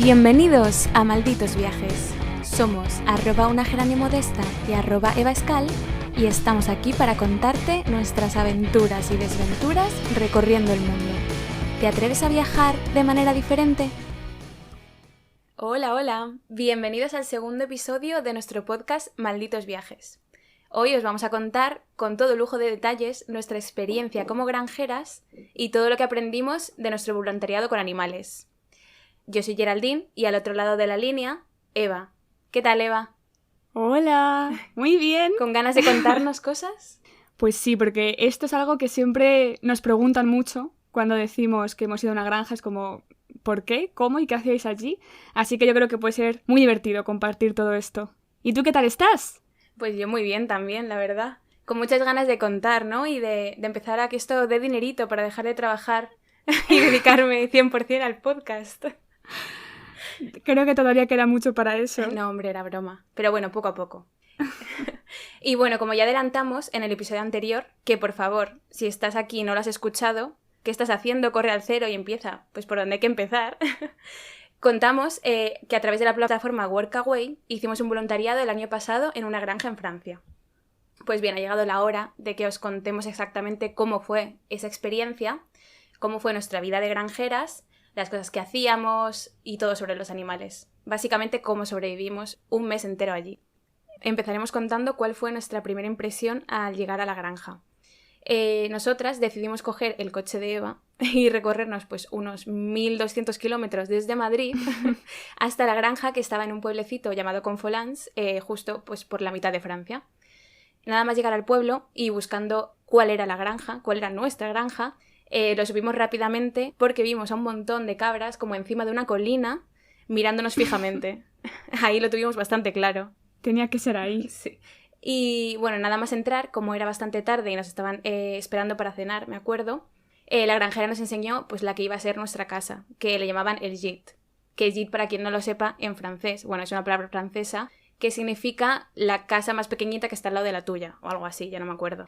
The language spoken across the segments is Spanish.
Bienvenidos a Malditos Viajes. Somos @unageranimodesta y @evaescal y estamos aquí para contarte nuestras aventuras y desventuras recorriendo el mundo. ¿Te atreves a viajar de manera diferente? Hola, bienvenidos al segundo episodio de nuestro podcast Malditos Viajes. Hoy os vamos a contar con todo lujo de detalles nuestra experiencia como granjeras y todo lo que aprendimos de nuestro voluntariado con animales. Yo soy Geraldine y al otro lado de la línea, Eva. ¿Qué tal, Eva? Hola, muy bien. ¿Con ganas de contarnos cosas? Pues sí, porque esto es algo que siempre nos preguntan mucho cuando decimos que hemos ido a una granja. Es como, ¿por qué? ¿Cómo? ¿Y qué hacíais allí? Así que yo creo que puede ser muy divertido compartir todo esto. ¿Y tú qué tal estás? Pues yo muy bien también, la verdad. Con muchas ganas de contar, ¿no? Y de empezar a que esto dé dinerito para dejar de trabajar y dedicarme 100% al podcast. Creo que todavía queda mucho para eso. No, hombre, era broma. Pero bueno, poco a poco. Y bueno, como ya adelantamos en el episodio anterior, que por favor, si estás aquí y no lo has escuchado, ¿qué estás haciendo? Corre al cero y empieza. Pues por donde hay que empezar. Contamos que a través de la plataforma Workaway hicimos un voluntariado el año pasado en una granja en Francia. Pues bien, ha llegado la hora de que os contemos exactamente cómo fue esa experiencia, cómo fue nuestra vida de granjeras, las cosas que hacíamos y todo sobre los animales. Básicamente cómo sobrevivimos un mes entero allí. Empezaremos contando cuál fue nuestra primera impresión al llegar a la granja. Nosotras decidimos coger el coche de Eva y recorrernos pues unos 1.200 kilómetros desde Madrid hasta la granja que estaba en un pueblecito llamado Confolens, justo pues por la mitad de Francia. Nada más llegar al pueblo y buscando cuál era la granja, cuál era nuestra granja, lo subimos rápidamente porque vimos a un montón de cabras como encima de una colina mirándonos fijamente. Ahí lo tuvimos bastante claro. Tenía que ser ahí. Sí. Y bueno, nada más entrar, como era bastante tarde y nos estaban esperando para cenar, me acuerdo, la granjera nos enseñó pues la que iba a ser nuestra casa, que le llamaban el gîte. Que gîte, para quien no lo sepa, en francés, bueno, es una palabra francesa que significa la casa más pequeñita que está al lado de la tuya, o algo así, ya no me acuerdo.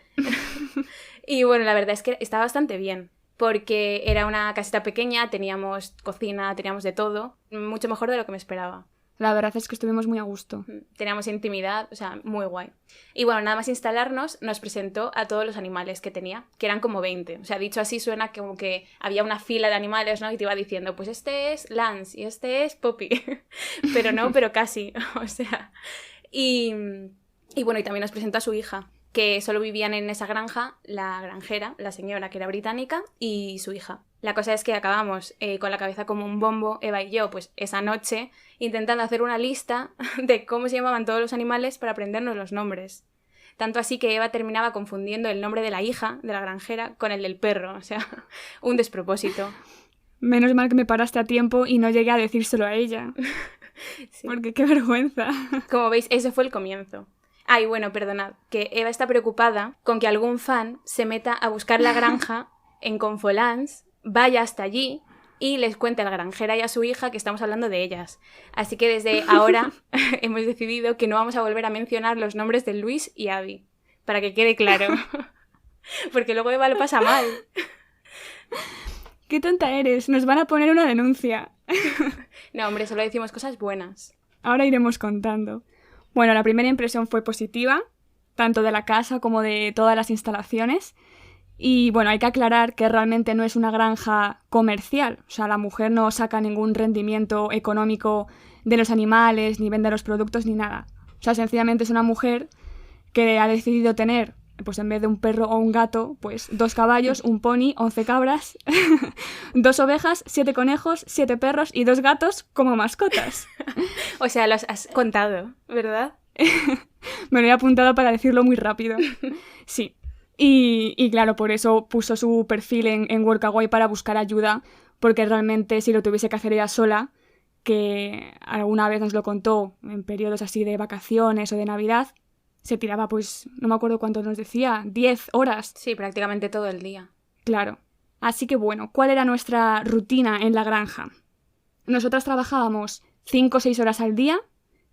Y bueno, la verdad es que estaba bastante bien, porque era una casita pequeña, teníamos cocina, teníamos de todo, mucho mejor de lo que me esperaba. La verdad es que estuvimos muy a gusto. Teníamos intimidad, o sea, muy guay. Y bueno, nada más instalarnos, nos presentó a todos los animales que tenía, que eran como 20. O sea, dicho así suena como que había una fila de animales, ¿no? Y te iba diciendo, pues este es Lance y este es Poppy. Pero no, pero casi, o sea. Y bueno, y también nos presentó a su hija, que solo vivían en esa granja, la granjera, la señora que era británica, y su hija. La cosa es que acabamos con la cabeza como un bombo, Eva y yo, pues esa noche, intentando hacer una lista de cómo se llamaban todos los animales para aprendernos los nombres. Tanto así que Eva terminaba confundiendo el nombre de la hija de la granjera con el del perro, o sea, un despropósito. Menos mal que me paraste a tiempo y no llegué a decírselo a ella. Sí. Porque qué vergüenza. Como veis, ese fue el comienzo. Y bueno, perdonad, que Eva está preocupada con que algún fan se meta a buscar la granja en Confolens, vaya hasta allí y les cuente a la granjera y a su hija que estamos hablando de ellas. Así que desde ahora hemos decidido que no vamos a volver a mencionar los nombres de Luis y Abby, para que quede claro. Porque luego Eva lo pasa mal. ¡Qué tonta eres! Nos van a poner una denuncia. No, hombre, solo decimos cosas buenas. Ahora iremos contando. Bueno, la primera impresión fue positiva, tanto de la casa como de todas las instalaciones. Y bueno, hay que aclarar que realmente no es una granja comercial. O sea, la mujer no saca ningún rendimiento económico de los animales, ni vende los productos, ni nada. O sea, sencillamente es una mujer que ha decidido tener, pues en vez de un perro o un gato, pues 2 caballos, un pony, 11 cabras, 2 ovejas, 7 conejos, 7 perros y 2 gatos como mascotas. O sea, los has contado, ¿verdad? Me lo he apuntado para decirlo muy rápido. Sí. Y claro, por eso puso su perfil en Workaway para buscar ayuda, porque realmente si lo tuviese que hacer ella sola, que alguna vez nos lo contó en periodos así de vacaciones o de Navidad, se tiraba pues, no me acuerdo cuánto nos decía, 10 horas. Sí, prácticamente todo el día. Claro. Así que bueno, ¿cuál era nuestra rutina en la granja? Nosotras trabajábamos 5 o 6 horas al día,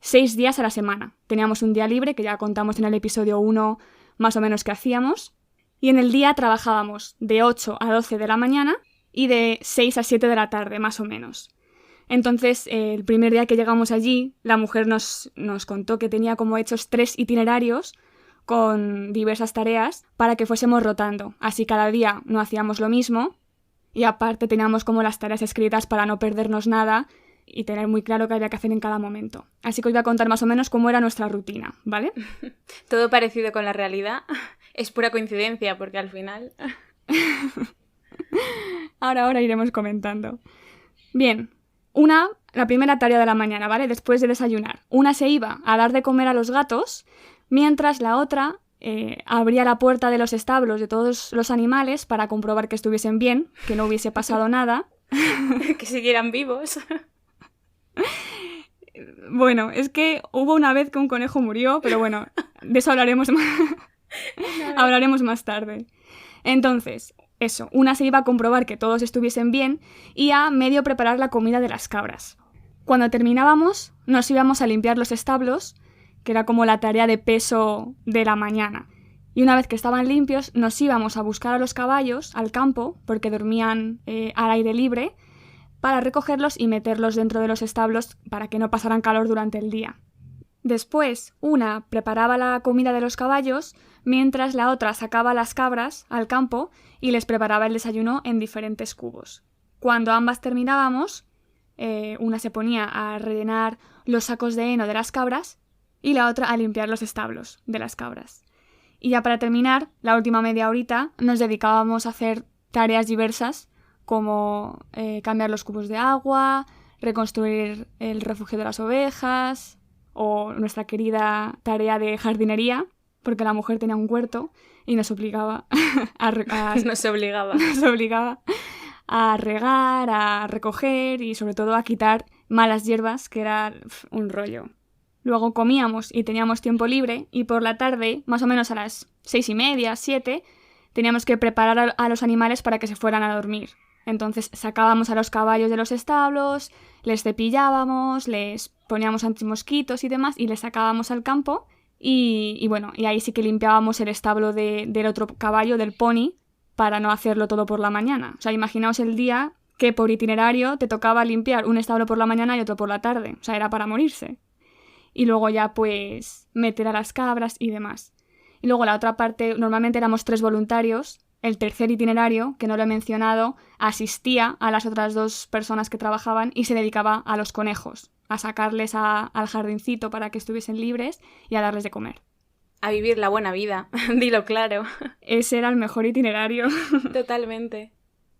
6 días a la semana. Teníamos un día libre, que ya contamos en el episodio 1 más o menos qué hacíamos. Y en el día trabajábamos de 8 a 12 de la mañana y de 6 a 7 de la tarde, más o menos. Entonces, el primer día que llegamos allí, la mujer nos contó que tenía como hechos 3 itinerarios con diversas tareas para que fuésemos rotando. Así cada día no hacíamos lo mismo y aparte teníamos como las tareas escritas para no perdernos nada y tener muy claro qué había que hacer en cada momento. Así que os voy a contar más o menos cómo era nuestra rutina, ¿vale? Todo parecido con la realidad. Es pura coincidencia porque al final... Ahora iremos comentando. Bien, la primera tarea de la mañana, ¿vale? Después de desayunar. Una se iba a dar de comer a los gatos, mientras la otra abría la puerta de los establos de todos los animales para comprobar que estuviesen bien, que no hubiese pasado nada. Que siguieran vivos. Bueno, es que hubo una vez que un conejo murió, pero bueno, de eso hablaremos más tarde. Entonces, eso, una se iba a comprobar que todos estuviesen bien y a medio preparar la comida de las cabras. Cuando terminábamos, nos íbamos a limpiar los establos, que era como la tarea de peso de la mañana. Y una vez que estaban limpios, nos íbamos a buscar a los caballos al campo, porque dormían al aire libre, para recogerlos y meterlos dentro de los establos para que no pasaran calor durante el día. Después, una preparaba la comida de los caballos, mientras la otra sacaba las cabras al campo y les preparaba el desayuno en diferentes cubos. Cuando ambas terminábamos, una se ponía a rellenar los sacos de heno de las cabras y la otra a limpiar los establos de las cabras. Y ya para terminar, la última media horita, nos dedicábamos a hacer tareas diversas como cambiar los cubos de agua, reconstruir el refugio de las ovejas o nuestra querida tarea de jardinería, porque la mujer tenía un huerto y nos obligaba Nos obligaba a regar, a recoger y sobre todo a quitar malas hierbas, que era un rollo. Luego comíamos y teníamos tiempo libre y por la tarde, más o menos a las 6:30, 7, teníamos que preparar a los animales para que se fueran a dormir. Entonces sacábamos a los caballos de los establos, les cepillábamos, les poníamos antimosquitos y demás y les sacábamos al campo y bueno, y ahí sí que limpiábamos el establo del otro caballo, del pony, para no hacerlo todo por la mañana. O sea, imaginaos el día que por itinerario te tocaba limpiar un establo por la mañana y otro por la tarde. O sea, era para morirse. Y luego ya pues meter a las cabras y demás. Y luego la otra parte, normalmente éramos 3 voluntarios. El tercer itinerario, que no lo he mencionado, asistía a las otras 2 personas que trabajaban y se dedicaba a los conejos, a sacarles al jardincito para que estuviesen libres y a darles de comer. A vivir la buena vida, dilo claro. Ese era el mejor itinerario. Totalmente.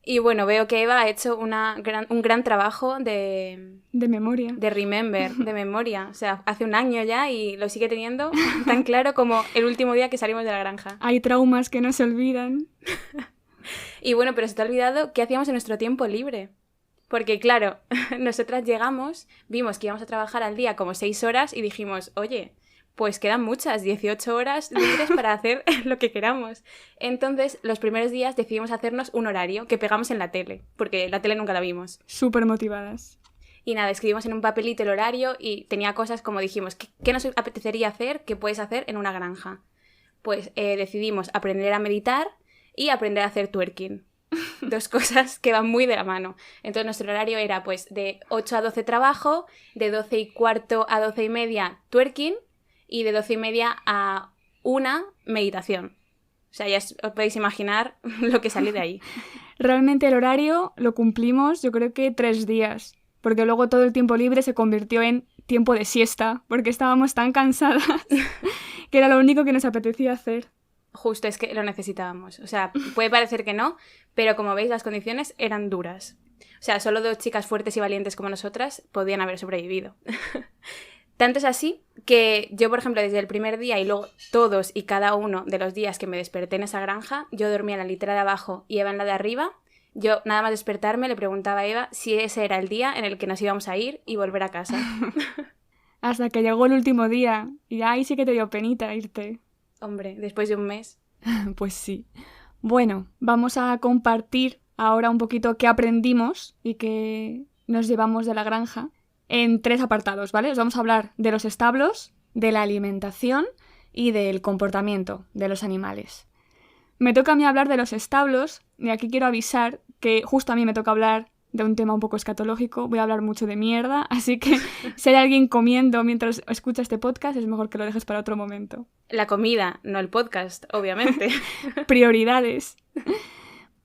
Y bueno, veo que Eva ha hecho un gran trabajo de memoria. De remember, de memoria. O sea, hace un año ya y lo sigue teniendo tan claro como el último día que salimos de la granja. Hay traumas que no se olvidan. Y bueno, pero se te ha olvidado qué hacíamos en nuestro tiempo libre. Porque claro, nosotras llegamos, vimos que íbamos a trabajar al día como 6 horas y dijimos, oye, pues quedan muchas, 18 horas libres para hacer lo que queramos. Entonces, los primeros días decidimos hacernos un horario que pegamos en la tele, porque la tele nunca la vimos. Súper motivadas. Y nada, escribimos en un papelito el horario y tenía cosas como dijimos, ¿qué nos apetecería hacer? ¿Qué puedes hacer en una granja? Pues decidimos aprender a meditar y aprender a hacer twerking. 2 cosas que van muy de la mano. Entonces nuestro horario era pues de 8 a 12 trabajo, de 12:15 a 12:30 twerking, y de 12:30 a 1 meditación. O sea, ya os podéis imaginar lo que sale de ahí. Realmente el horario lo cumplimos yo creo que 3 días, porque luego todo el tiempo libre se convirtió en tiempo de siesta, porque estábamos tan cansadas que era lo único que nos apetecía hacer. Justo, es que lo necesitábamos. O sea, puede parecer que no, pero como veis las condiciones eran duras. O sea, solo 2 chicas fuertes y valientes como nosotras podían haber sobrevivido. Tanto es así que yo, por ejemplo, desde el primer día y luego todos y cada uno de los días que me desperté en esa granja, yo dormía en la litera de abajo y Eva en la de arriba. Yo, nada más despertarme, le preguntaba a Eva si ese era el día en el que nos íbamos a ir y volver a casa. Hasta que llegó el último día y ahí sí que te dio penita irte. Hombre, después de un mes. Pues sí. Bueno, vamos a compartir ahora un poquito qué aprendimos y qué nos llevamos de la granja en 3 apartados, ¿vale? Os vamos a hablar de los establos, de la alimentación y del comportamiento de los animales. Me toca a mí hablar de los establos y aquí quiero avisar que justo a mí me toca hablar de un tema un poco escatológico, voy a hablar mucho de mierda, así que si hay alguien comiendo mientras escucha este podcast, es mejor que lo dejes para otro momento. La comida, no el podcast, obviamente. Prioridades.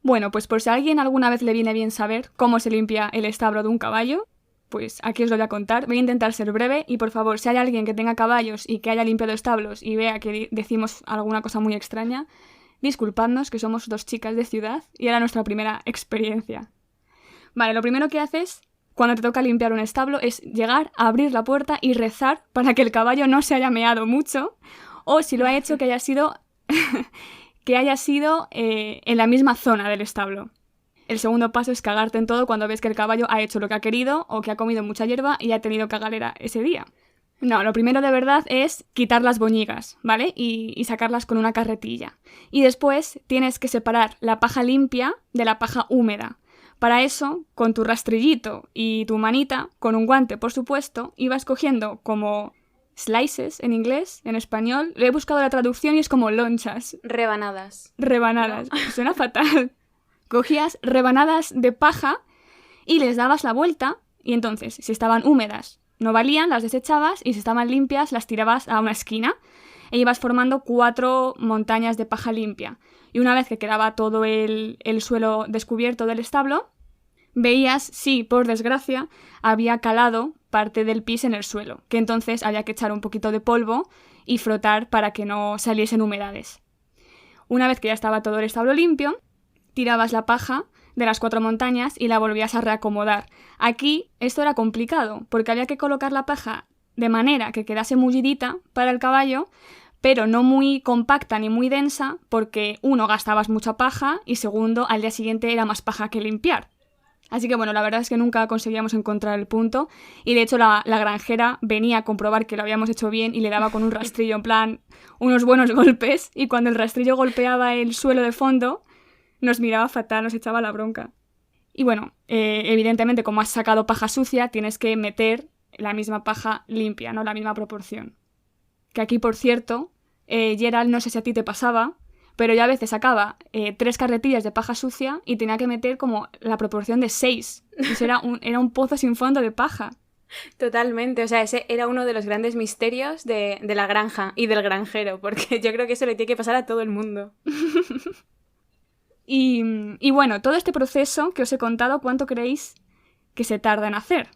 Bueno, pues por si a alguien alguna vez le viene bien saber cómo se limpia el establo de un caballo, pues aquí os lo voy a contar. Voy a intentar ser breve y por favor, si hay alguien que tenga caballos y que haya limpiado establos y vea que decimos alguna cosa muy extraña, disculpadnos que somos 2 chicas de ciudad y era nuestra primera experiencia. Vale, lo primero que haces cuando te toca limpiar un establo es llegar a abrir la puerta y rezar para que el caballo no se haya meado mucho o si lo ha hecho que haya sido en la misma zona del establo. El segundo paso es cagarte en todo cuando ves que el caballo ha hecho lo que ha querido o que ha comido mucha hierba y ha tenido cagalera ese día. No, lo primero de verdad es quitar las boñigas, ¿vale? Y sacarlas con una carretilla. Y después tienes que separar la paja limpia de la paja húmeda. Para eso, con tu rastrillito y tu manita, con un guante por supuesto, ibas cogiendo como slices en inglés, en español. Le he buscado la traducción y es como lonchas. Rebanadas. Rebanadas. ¿No? Suena fatal. Cogías rebanadas de paja y les dabas la vuelta y entonces, si estaban húmedas, no valían, las desechabas y si estaban limpias, las tirabas a una esquina e ibas formando 4 montañas de paja limpia. Y una vez que quedaba todo el suelo descubierto del establo, veías si, por desgracia, había calado parte del pis en el suelo, que entonces había que echar un poquito de polvo y frotar para que no saliesen humedades. Una vez que ya estaba todo el establo limpio, tirabas la paja de las 4 montañas y la volvías a reacomodar. Aquí esto era complicado, porque había que colocar la paja de manera que quedase mullidita para el caballo, pero no muy compacta ni muy densa, porque uno, gastabas mucha paja y segundo, al día siguiente era más paja que limpiar. Así que bueno, la verdad es que nunca conseguíamos encontrar el punto y de hecho la granjera venía a comprobar que lo habíamos hecho bien y le daba con un rastrillo en plan unos buenos golpes y cuando el rastrillo golpeaba el suelo de fondo nos miraba fatal, nos echaba la bronca. Y bueno, evidentemente como has sacado paja sucia tienes que meter la misma paja limpia, ¿no? La misma proporción. Que aquí, por cierto, Gerald, no sé si a ti te pasaba, pero yo a veces sacaba 3 carretillas de paja sucia y tenía que meter como la proporción de 6. Eso era un pozo sin fondo de paja. Totalmente, o sea, ese era uno de los grandes misterios de la granja y del granjero, porque yo creo que eso le tiene que pasar a todo el mundo. Y bueno, todo este proceso que os he contado, ¿cuánto creéis que se tarda en hacer?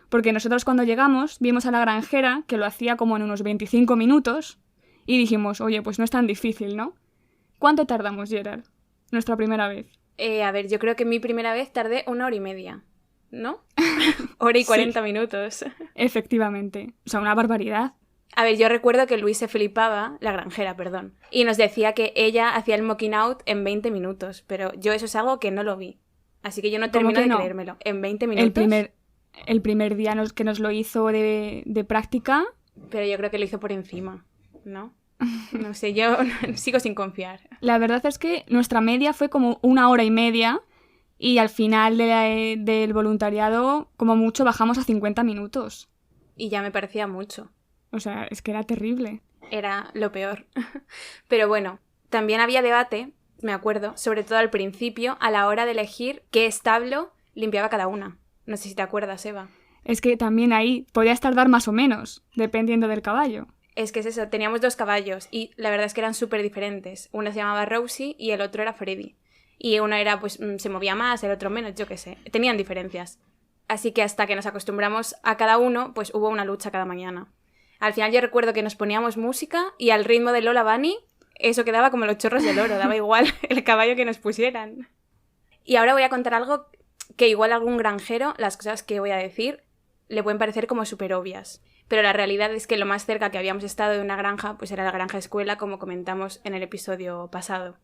Porque nosotros cuando llegamos vimos a la granjera que lo hacía como en unos 25 minutos y dijimos, oye, pues no es tan difícil, ¿no? ¿Cuánto tardamos, Gerard? Nuestra primera vez. A ver, yo creo que mi primera vez tardé 1 hora y media, ¿no? 1 hora y 40 minutos. Efectivamente. O sea, una barbaridad. A ver, yo recuerdo que Luis se flipaba, la granjera, perdón, y nos decía que ella hacía el mocking out en 20 minutos, pero yo eso es algo que no lo vi. Así que yo no termino de creérmelo. En 20 minutos. El primer día que nos lo hizo de práctica. Pero yo creo que lo hizo por encima, ¿no? No sé, yo sigo sin confiar. La verdad es que nuestra media fue como 1 hora y media y al final del voluntariado, como mucho, bajamos a 50 minutos. Y ya me parecía mucho. O sea, es que era terrible. Era lo peor. Pero bueno, también había debate, me acuerdo, sobre todo al principio, a la hora de elegir qué establo limpiaba cada una. No sé si te acuerdas, Eva. Es que también ahí podías tardar más o menos, dependiendo del caballo. Es que es eso, teníamos 2 caballos y la verdad es que eran súper diferentes. Uno se llamaba Rosie y el otro era Freddy. Y uno era, pues, se movía más, el otro menos, yo qué sé. Tenían diferencias. Así que hasta que nos acostumbramos a cada uno, pues hubo una lucha cada mañana. Al final yo recuerdo que nos poníamos música y al ritmo de Lola Bunny, eso quedaba como los chorros del oro, daba igual el caballo que nos pusieran. Y ahora voy a contar algo que igual a algún granjero, las cosas que voy a decir, le pueden parecer como súper obvias. Pero la realidad es que lo más cerca que habíamos estado de una granja, pues era la granja escuela, como comentamos en el episodio pasado.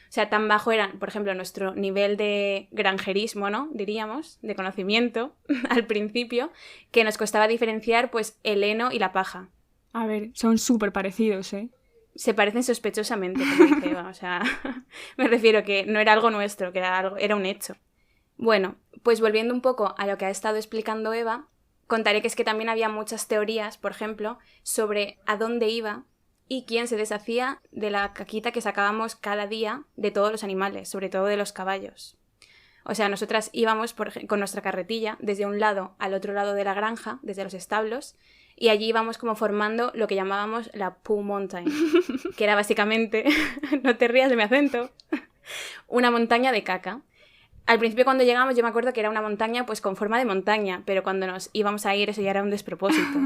O sea, tan bajo era, por ejemplo, nuestro nivel de granjerismo, ¿no? Diríamos, de conocimiento, al principio, que nos costaba diferenciar, pues, el heno y la paja. A ver, son súper parecidos, ¿eh? Se parecen sospechosamente, como dice Eva. O sea, me refiero que no era algo nuestro, que era un hecho. Bueno, pues volviendo un poco a lo que ha estado explicando Eva, contaré que es que también había muchas teorías, por ejemplo, sobre a dónde iba y quién se deshacía de la caquita que sacábamos cada día de todos los animales, sobre todo de los caballos. O sea, nosotras íbamos con nuestra carretilla desde un lado al otro lado de la granja, desde los establos, y allí íbamos como formando lo que llamábamos la Poo Mountain, que era básicamente, no te rías de mi acento, una montaña de caca. Al principio cuando llegamos yo me acuerdo que era una montaña pues con forma de montaña, pero cuando nos íbamos a ir eso ya era un despropósito.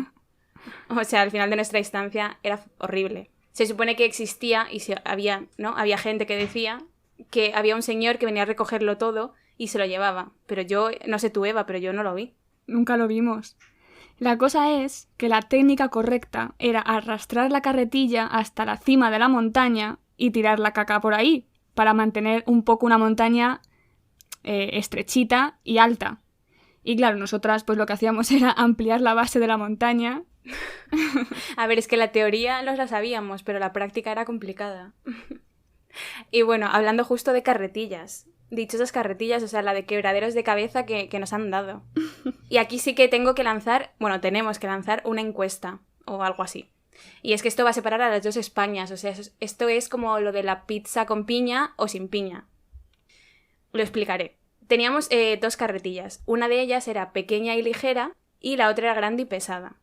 O sea, al final de nuestra estancia era horrible. Se supone que existía y había, ¿no? Había gente que decía que había un señor que venía a recogerlo todo y se lo llevaba. Pero yo, no sé tú Eva, pero yo no lo vi. Nunca lo vimos. La cosa es que la técnica correcta era arrastrar la carretilla hasta la cima de la montaña y tirar la caca por ahí, para mantener un poco una montaña estrechita y alta. Y claro, nosotras pues lo que hacíamos era ampliar la base de la montaña. A ver, es que la teoría la sabíamos, pero la práctica era complicada. Y bueno, hablando justo de carretillas, dichosas carretillas, o sea, la de quebraderos de cabeza que nos han dado. Y aquí sí que tenemos que lanzar una encuesta o algo así. Y es que esto va a separar a las dos Españas, o sea, esto es como lo de la pizza con piña o sin piña. Lo explicaré. Teníamos 2 carretillas, una de ellas era pequeña y ligera y la otra era grande y pesada.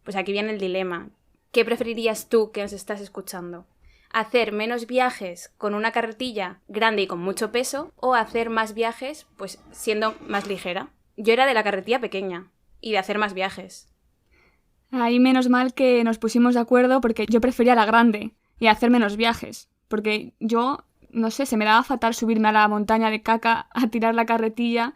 Pues aquí viene el dilema. ¿Qué preferirías tú que nos estás escuchando? ¿Hacer menos viajes con una carretilla grande y con mucho peso o hacer más viajes pues siendo más ligera? Yo era de la carretilla pequeña y de hacer más viajes. Ahí menos mal que nos pusimos de acuerdo porque yo prefería la grande y hacer menos viajes. Porque yo, no sé, se me daba fatal subirme a la montaña de caca a tirar la carretilla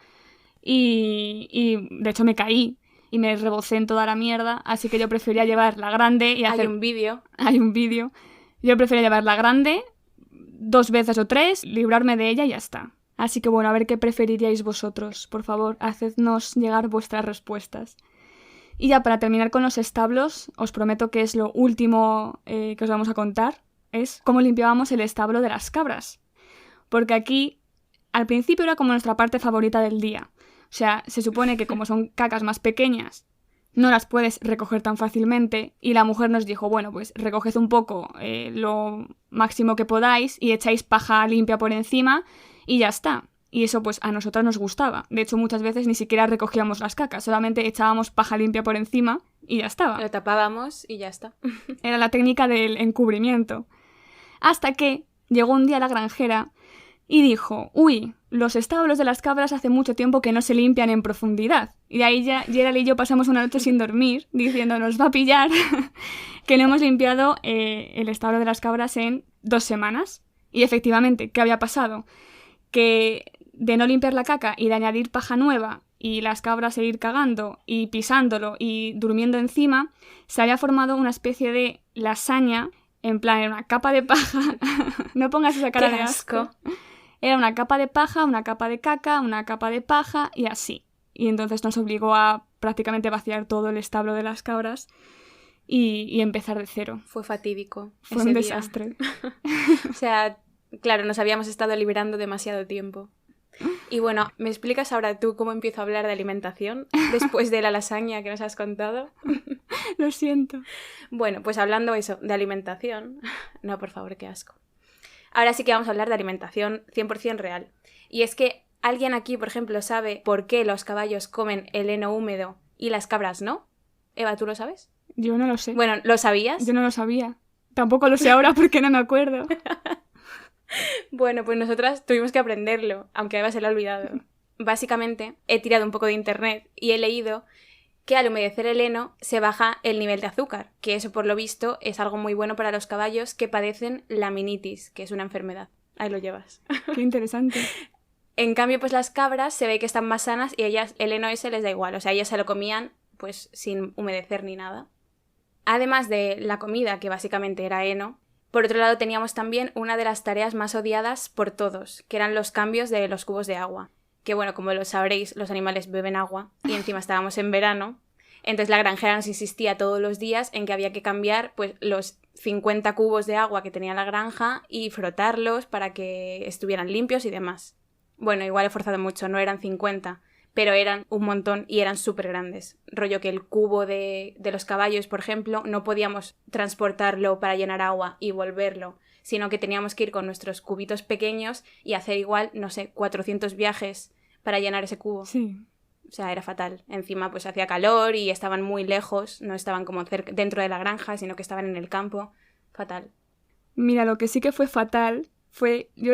y de hecho me caí y me rebocé en toda la mierda. Así que yo prefería llevar la grande y hacer... Hay un vídeo. Yo prefería llevar la grande 2 veces o 3, librarme de ella y ya está. Así que bueno, a ver qué preferiríais vosotros. Por favor, hacednos llegar vuestras respuestas. Y ya para terminar con los establos, os prometo que es lo último que os vamos a contar, es cómo limpiábamos el establo de las cabras. Porque aquí, al principio era como nuestra parte favorita del día. O sea, se supone que como son cacas más pequeñas, no las puedes recoger tan fácilmente, y la mujer nos dijo, bueno, pues recoged un poco lo máximo que podáis y echáis paja limpia por encima y ya está. Y eso pues a nosotras nos gustaba. De hecho, muchas veces ni siquiera recogíamos las cacas, solamente echábamos paja limpia por encima y ya estaba. Lo tapábamos y ya está. Era la técnica del encubrimiento. Hasta que llegó un día la granjera y dijo, uy, los establos de las cabras hace mucho tiempo que no se limpian en profundidad. Y de ahí ya Gerald y yo pasamos una noche sin dormir diciendo, nos va a pillar que no hemos limpiado el establo de las cabras en 2 semanas. Y efectivamente, ¿qué había pasado? Que de no limpiar la caca y de añadir paja nueva y las cabras seguir cagando y pisándolo y durmiendo encima, se había formado una especie de lasaña, en plan, era una capa de paja. No pongas esa cara de asco. Era una capa de paja, una capa de caca, una capa de paja y así. Y entonces nos obligó a prácticamente vaciar todo el establo de las cabras y empezar de cero. Fue fatídico. Fue un desastre. O sea, claro, nos habíamos estado liberando demasiado tiempo. Y bueno, ¿me explicas ahora tú cómo empiezo a hablar de alimentación después de la lasaña que nos has contado? Lo siento. Bueno, pues hablando eso, de alimentación... No, por favor, qué asco. Ahora sí que vamos a hablar de alimentación 100% real. Y es que alguien aquí, por ejemplo, sabe por qué los caballos comen el heno húmedo y las cabras no. Eva, ¿tú lo sabes? Yo no lo sé. Bueno, ¿lo sabías? Yo no lo sabía. Tampoco lo sé ahora porque no me acuerdo. Bueno, pues nosotras tuvimos que aprenderlo, aunque a Eva se lo ha olvidado. Básicamente, he tirado un poco de internet y he leído que al humedecer el heno se baja el nivel de azúcar, que eso por lo visto es algo muy bueno para los caballos que padecen laminitis, que es una enfermedad. Ahí lo llevas. Qué interesante. En cambio, pues las cabras se ve que están más sanas y ellas el heno ese les da igual, o sea, ellas se lo comían pues sin humedecer ni nada. Además de la comida, que básicamente era heno, por otro lado teníamos también una de las tareas más odiadas por todos, que eran los cambios de los cubos de agua. Que bueno, como lo sabréis, los animales beben agua y encima estábamos en verano. Entonces la granjera nos insistía todos los días en que había que cambiar pues los 50 cubos de agua que tenía la granja y frotarlos para que estuvieran limpios y demás. Bueno, igual he forzado mucho, no eran 50, pero eran un montón y eran súper grandes. Rollo que el cubo de los caballos, por ejemplo, no podíamos transportarlo para llenar agua y volverlo, sino que teníamos que ir con nuestros cubitos pequeños y hacer igual, no sé, 400 viajes para llenar ese cubo. Sí. O sea, era fatal. Encima pues hacía calor y estaban muy lejos, no estaban como dentro de la granja, sino que estaban en el campo. Fatal. Mira, lo que sí que fue fatal fue... Yo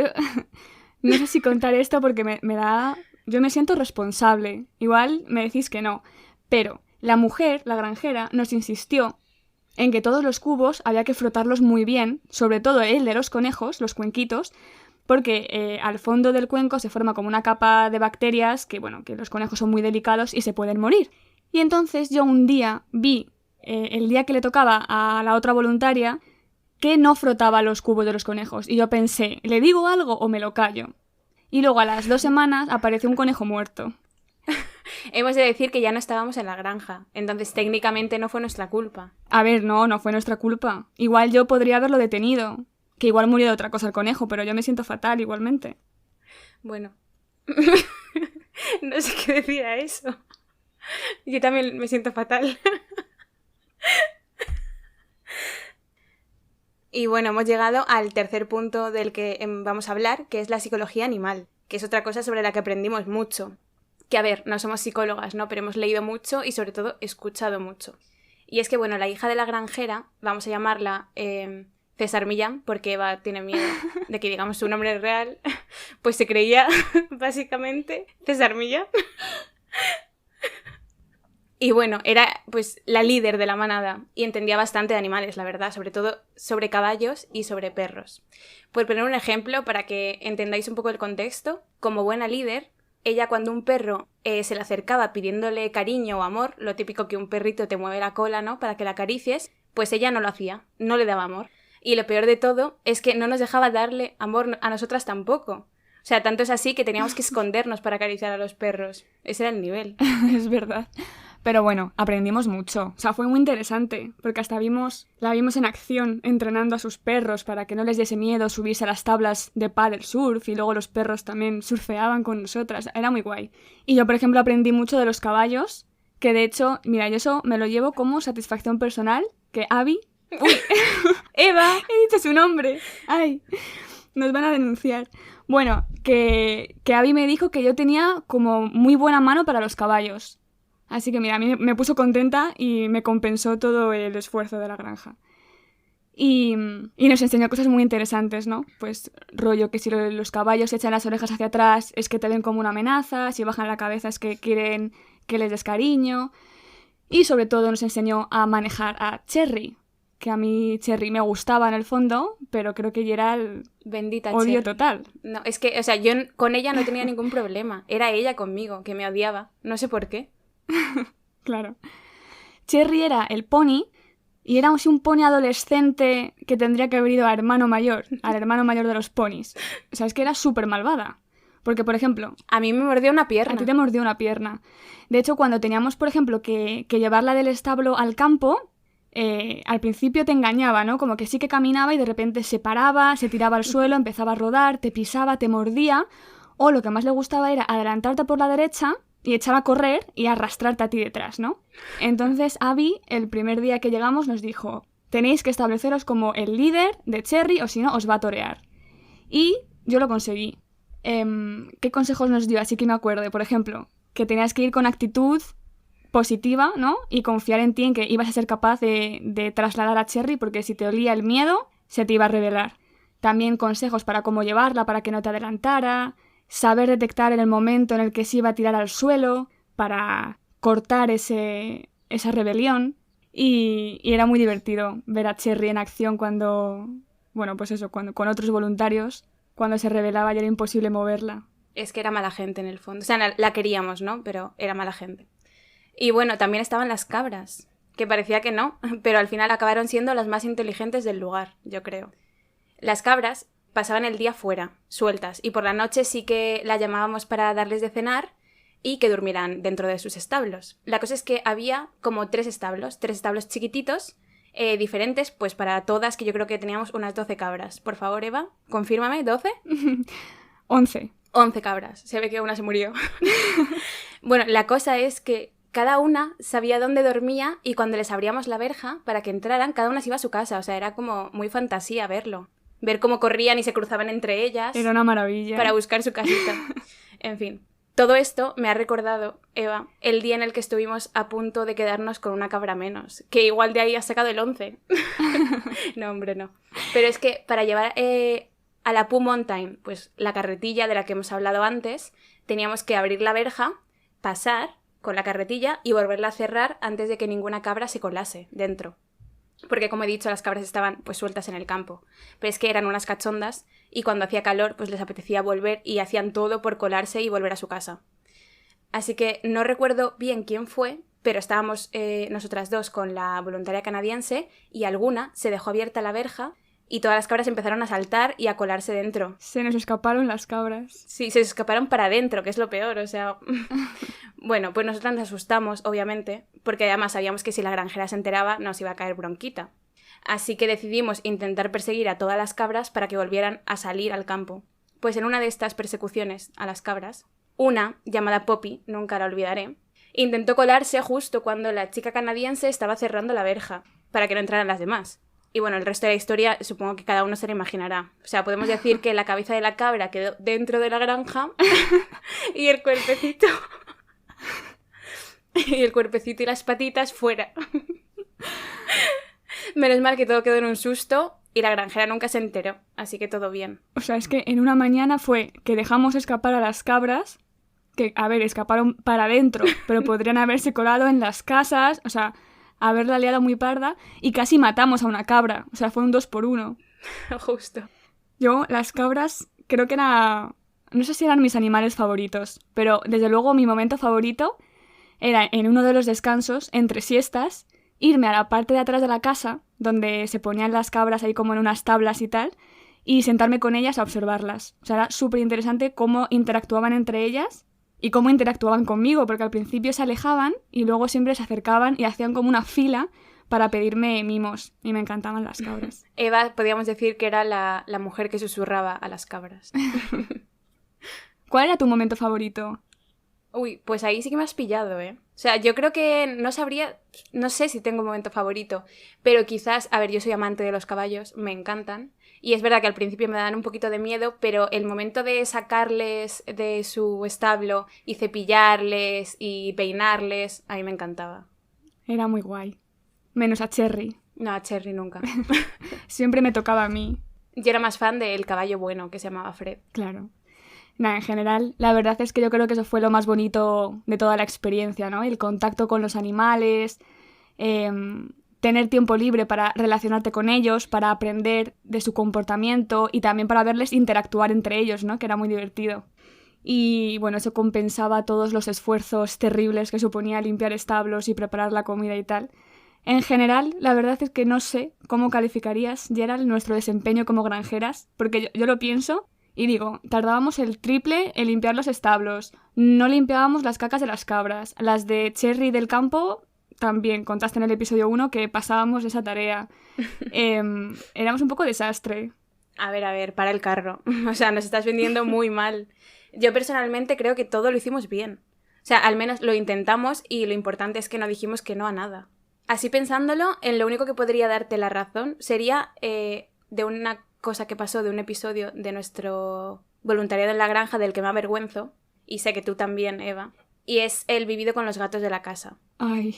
no sé si contar esto porque me da... Yo me siento responsable. Igual me decís que no. Pero la mujer, la granjera, nos insistió en que todos los cubos había que frotarlos muy bien, sobre todo el de los conejos, los cuenquitos, porque al fondo del cuenco se forma como una capa de bacterias que, bueno, que los conejos son muy delicados y se pueden morir. Y entonces yo un día vi, el día que le tocaba a la otra voluntaria, que no frotaba los cubos de los conejos. Y yo pensé, ¿le digo algo o me lo callo? Y luego a las 2 semanas apareció un conejo muerto. Hemos de decir que ya no estábamos en la granja, entonces técnicamente no fue nuestra culpa. A ver, no fue nuestra culpa. Igual yo podría haberlo detenido. Que igual murió de otra cosa el conejo, pero yo me siento fatal igualmente. Bueno, no sé qué decir a eso. Yo también me siento fatal. Y bueno, hemos llegado al tercer punto del que vamos a hablar, que es la psicología animal, que es otra cosa sobre la que aprendimos mucho. Que a ver, no somos psicólogas, ¿no? Pero hemos leído mucho y sobre todo escuchado mucho. Y es que, bueno, la hija de la granjera, vamos a llamarla César Millán, porque Eva tiene miedo de que digamos su nombre real, pues se creía básicamente César Millán. Y bueno, era pues la líder de la manada y entendía bastante de animales, la verdad, sobre todo sobre caballos y sobre perros. Por poner un ejemplo, para que entendáis un poco el contexto, como buena líder, ella cuando un perro se le acercaba pidiéndole cariño o amor, lo típico que un perrito te mueve la cola, ¿no?, para que la acaricies, pues ella no lo hacía, no le daba amor. Y lo peor de todo es que no nos dejaba darle amor a nosotras tampoco. O sea, tanto es así que teníamos que escondernos para acariciar a los perros. Ese era el nivel. Es verdad. Pero bueno, aprendimos mucho. O sea, fue muy interesante, porque hasta la vimos en acción, entrenando a sus perros para que no les diese miedo subirse a las tablas de paddle surf, y luego los perros también surfeaban con nosotras. Era muy guay. Y yo, por ejemplo, aprendí mucho de los caballos, que de hecho, mira, yo eso me lo llevo como satisfacción personal, que Abby... ¡Uy! ¡Eva! He dicho su nombre. ¡Ay! Nos van a denunciar. Bueno, que Abby me dijo que yo tenía como muy buena mano para los caballos. Así que mira, a mí me puso contenta y me compensó todo el esfuerzo de la granja. Y nos enseñó cosas muy interesantes, ¿no? Pues rollo que si los caballos echan las orejas hacia atrás es que te ven como una amenaza, si bajan la cabeza es que quieren que les des cariño. Y sobre todo nos enseñó a manejar a Cherry, que a mí Cherry me gustaba en el fondo, pero creo que ella era el bendita odio Cherry. total. No, es que, o sea, yo con ella no tenía ningún problema. Era ella conmigo, que me odiaba. No sé por qué. Claro. Cherry era el pony y era un pony adolescente que tendría que haber ido al hermano mayor de los ponis. O sea, es que era súper malvada. Porque, por ejemplo... A mí me mordió una pierna. A ti te mordió una pierna. De hecho, cuando teníamos, por ejemplo, que llevarla del establo al campo, al principio te engañaba, ¿no? Como que sí que caminaba y de repente se paraba, se tiraba al suelo, empezaba a rodar, te pisaba, te mordía. O lo que más le gustaba era adelantarte por la derecha y echar a correr y arrastrarte a ti detrás, ¿no? Entonces Abby, el primer día que llegamos, nos dijo: tenéis que estableceros como el líder de Cherry o si no os va a torear. Y yo lo conseguí. ¿Qué consejos nos dio? Así que me acuerdo, por ejemplo, que tenías que ir con actitud positiva, ¿no? Y confiar en ti, en que ibas a ser capaz de trasladar a Cherry, porque si te olía el miedo, se te iba a revelar. También consejos para cómo llevarla, para que no te adelantara, saber detectar en el momento en el que se iba a tirar al suelo para cortar esa rebelión. Y era muy divertido ver a Cherry en acción cuando, bueno, pues eso, cuando con otros voluntarios, cuando se rebelaba y era imposible moverla. Es que era mala gente en el fondo. O sea, la queríamos, ¿no? Pero era mala gente. Y bueno, también estaban las cabras, que parecía que no, pero al final acabaron siendo las más inteligentes del lugar, yo creo. Las cabras pasaban el día fuera, sueltas, y por la noche sí que las llamábamos para darles de cenar y que durmieran dentro de sus establos. La cosa es que había como tres establos chiquititos, diferentes, pues para todas, que yo creo que teníamos unas 12 cabras. Por favor, Eva, confírmame, ¿12? 11. 11 cabras, se ve que una se murió. Bueno, la cosa es que cada una sabía dónde dormía y cuando les abríamos la verja para que entraran, cada una se iba a su casa. O sea, era como muy fantasía verlo. ver cómo corrían y se cruzaban entre ellas. Era una maravilla. Para buscar su casita. En fin. Todo esto me ha recordado, Eva, el día en el que estuvimos a punto de quedarnos con una cabra menos. Que igual de ahí has sacado el 11. No, hombre, no. Pero es que para llevar a la Pooh Mountain, pues la carretilla de la que hemos hablado antes, teníamos que abrir la verja, pasar con la carretilla y volverla a cerrar antes de que ninguna cabra se colase dentro. Porque, como he dicho, las cabras estaban pues sueltas en el campo. Pero es que eran unas cachondas y cuando hacía calor pues les apetecía volver y hacían todo por colarse y volver a su casa. Así que no recuerdo bien quién fue, pero estábamos nosotras dos con la voluntaria canadiense y alguna se dejó abierta la verja y todas las cabras empezaron a saltar y a colarse dentro. Se nos escaparon las cabras. Sí, se escaparon para adentro, que es lo peor, o sea... Bueno, pues nosotras nos asustamos, obviamente, porque además sabíamos que si la granjera se enteraba nos iba a caer bronquita. Así que decidimos intentar perseguir a todas las cabras para que volvieran a salir al campo. Pues en una de estas persecuciones a las cabras, una, llamada Poppy, nunca la olvidaré, intentó colarse justo cuando la chica canadiense estaba cerrando la verja, para que no entraran las demás. Y bueno, el resto de la historia supongo que cada uno se la imaginará. O sea, podemos decir que la cabeza de la cabra quedó dentro de la granja y el cuerpecito... y el cuerpecito y las patitas fuera. Menos mal que todo quedó en un susto y la granjera nunca se enteró, así que todo bien. O sea, es que en una mañana fue que dejamos escapar a las cabras, que, a ver, escaparon para adentro, pero podrían haberse colado en las casas, o sea, haberla liado muy parda, y casi matamos a una cabra, o sea, fue un 2-1. Justo. Yo, las cabras, creo que era... No sé si eran mis animales favoritos, pero desde luego mi momento favorito era en uno de los descansos, entre siestas, irme a la parte de atrás de la casa, donde se ponían las cabras ahí como en unas tablas y tal, y sentarme con ellas a observarlas. O sea, era súper interesante cómo interactuaban entre ellas y cómo interactuaban conmigo, porque al principio se alejaban y luego siempre se acercaban y hacían como una fila para pedirme mimos, y me encantaban las cabras. Eva, podríamos decir que era la mujer que susurraba a las cabras. ¿Cuál era tu momento favorito? Uy, pues ahí sí que me has pillado, ¿eh? O sea, yo creo que no sé si tengo un momento favorito, pero quizás, a ver, yo soy amante de los caballos, me encantan, y es verdad que al principio me dan un poquito de miedo, pero el momento de sacarles de su establo y cepillarles y peinarles, a mí me encantaba. Era muy guay. Menos a Cherry. No, a Cherry nunca. Siempre me tocaba a mí. Yo era más fan del caballo bueno, que se llamaba Fred. Claro. Nada, en general, la verdad es que yo creo que eso fue lo más bonito de toda la experiencia, ¿no? El contacto con los animales, tener tiempo libre para relacionarte con ellos, para aprender de su comportamiento y también para verles interactuar entre ellos, ¿no? Que era muy divertido. Y bueno, eso compensaba todos los esfuerzos terribles que suponía limpiar establos y preparar la comida y tal. En general, la verdad es que no sé cómo calificarías, Gerald, nuestro desempeño como granjeras, porque yo lo pienso... Y digo, tardábamos el triple en limpiar los establos, no limpiábamos las cacas de las cabras, las de Cherry del campo también, contaste en el episodio 1 que pasábamos esa tarea. Éramos un poco desastre. A ver, para el carro. O sea, nos estás vendiendo muy mal. Yo personalmente creo que todo lo hicimos bien. O sea, al menos lo intentamos y lo importante es que no dijimos que no a nada. Así pensándolo, en lo único que podría darte la razón sería de una cosa que pasó de un episodio de nuestro voluntariado en la granja del que me avergüenzo, y sé que tú también, Eva, y es el vivido con los gatos de la casa. Ay.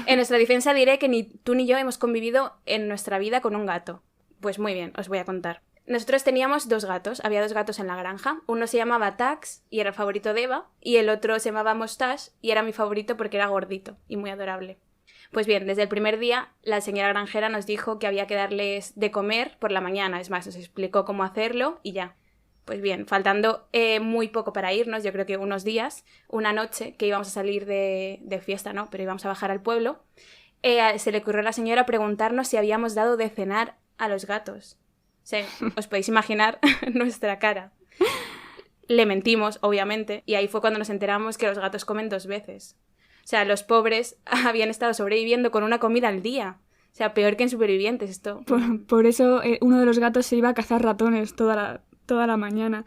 En nuestra defensa diré que ni tú ni yo hemos convivido en nuestra vida con un gato. Pues muy bien, os voy a contar. Nosotros teníamos 2 gatos, había 2 gatos en la granja. Uno se llamaba Tax y era el favorito de Eva, y el otro se llamaba Mustache y era mi favorito porque era gordito y muy adorable. Pues bien, desde el primer día la señora granjera nos dijo que había que darles de comer por la mañana, es más, nos explicó cómo hacerlo y ya. Pues bien, faltando muy poco para irnos, yo creo que unos días, una noche que íbamos a salir de fiesta, ¿no? Pero íbamos a bajar al pueblo, se le ocurrió a la señora preguntarnos si habíamos dado de cenar a los gatos. O sea, os podéis imaginar nuestra cara. Le mentimos, obviamente, y ahí fue cuando nos enteramos que los gatos comen 2 veces. O sea, los pobres habían estado sobreviviendo con una comida al día. O sea, peor que en Supervivientes esto. Por eso uno de los gatos se iba a cazar ratones toda la mañana.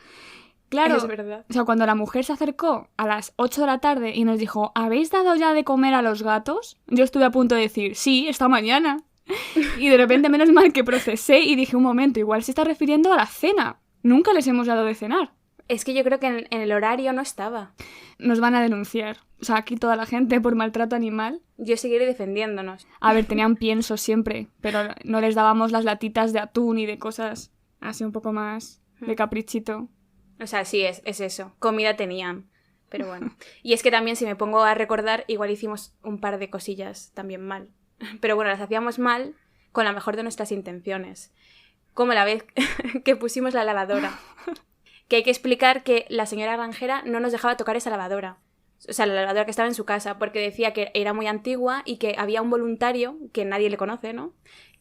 Claro, es verdad. O sea, cuando la mujer se acercó a las 8 de la tarde y nos dijo, ¿habéis dado ya de comer a los gatos? Yo estuve a punto de decir, sí, esta mañana. Y de repente, menos mal que procesé y dije, un momento, igual se está refiriendo a la cena. Nunca les hemos dado de cenar. Es que yo creo que en el horario no estaba. Nos van a denunciar. O sea, aquí toda la gente por maltrato animal. Yo seguiré defendiéndonos. A ver, tenían pienso siempre, pero no les dábamos las latitas de atún y de cosas así un poco más de caprichito. O sea, sí, es eso. Comida tenían. Pero bueno. Y es que también, si me pongo a recordar, igual hicimos un par de cosillas también mal. Pero bueno, las hacíamos mal con la mejor de nuestras intenciones. Como la vez que pusimos la lavadora. Que hay que explicar que la señora granjera no nos dejaba tocar esa lavadora. O sea, la lavadora que estaba en su casa, porque decía que era muy antigua y que había un voluntario, que nadie le conoce, ¿no?,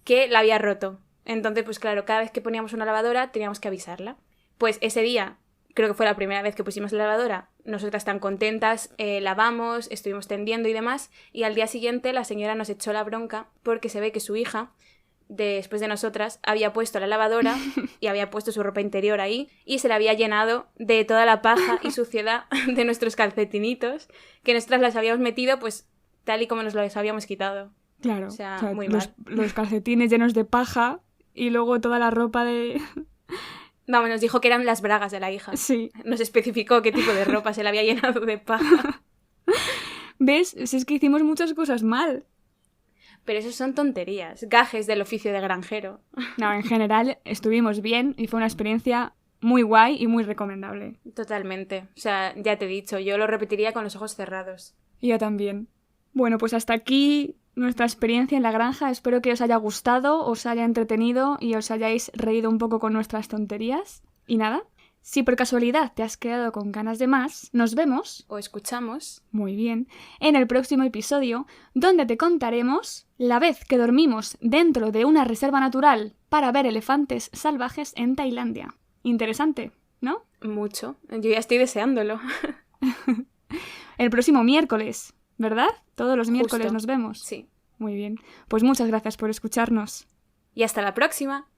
que la había roto. Entonces, pues claro, cada vez que poníamos una lavadora teníamos que avisarla. Pues ese día, creo que fue la primera vez que pusimos la lavadora, nosotras tan contentas, lavamos, estuvimos tendiendo y demás, y al día siguiente la señora nos echó la bronca porque se ve que su hija, después de nosotras, había puesto la lavadora y había puesto su ropa interior ahí y se la había llenado de toda la paja y suciedad de nuestros calcetinitos que nosotras las habíamos metido pues tal y como nos los habíamos quitado. Claro, o sea muy los, mal. Los calcetines llenos de paja y luego toda la ropa de... Vamos, nos dijo que eran las bragas de la hija. Sí. Nos especificó qué tipo de ropa se la había llenado de paja. ¿Ves? Es que hicimos muchas cosas mal. Pero eso son tonterías, gajes del oficio de granjero. No, en general estuvimos bien y fue una experiencia muy guay y muy recomendable. Totalmente. O sea, ya te he dicho, yo lo repetiría con los ojos cerrados. Y yo también. Bueno, pues hasta aquí nuestra experiencia en la granja. Espero que os haya gustado, os haya entretenido y os hayáis reído un poco con nuestras tonterías. Y nada, si por casualidad te has quedado con ganas de más, nos vemos, o escuchamos, muy bien, en el próximo episodio, donde te contaremos la vez que dormimos dentro de una reserva natural para ver elefantes salvajes en Tailandia. Interesante, ¿no? Mucho. Yo ya estoy deseándolo. El próximo miércoles, ¿verdad? Todos los miércoles Justo. nos vemos. Sí. Muy bien. Pues muchas gracias por escucharnos. Y hasta la próxima.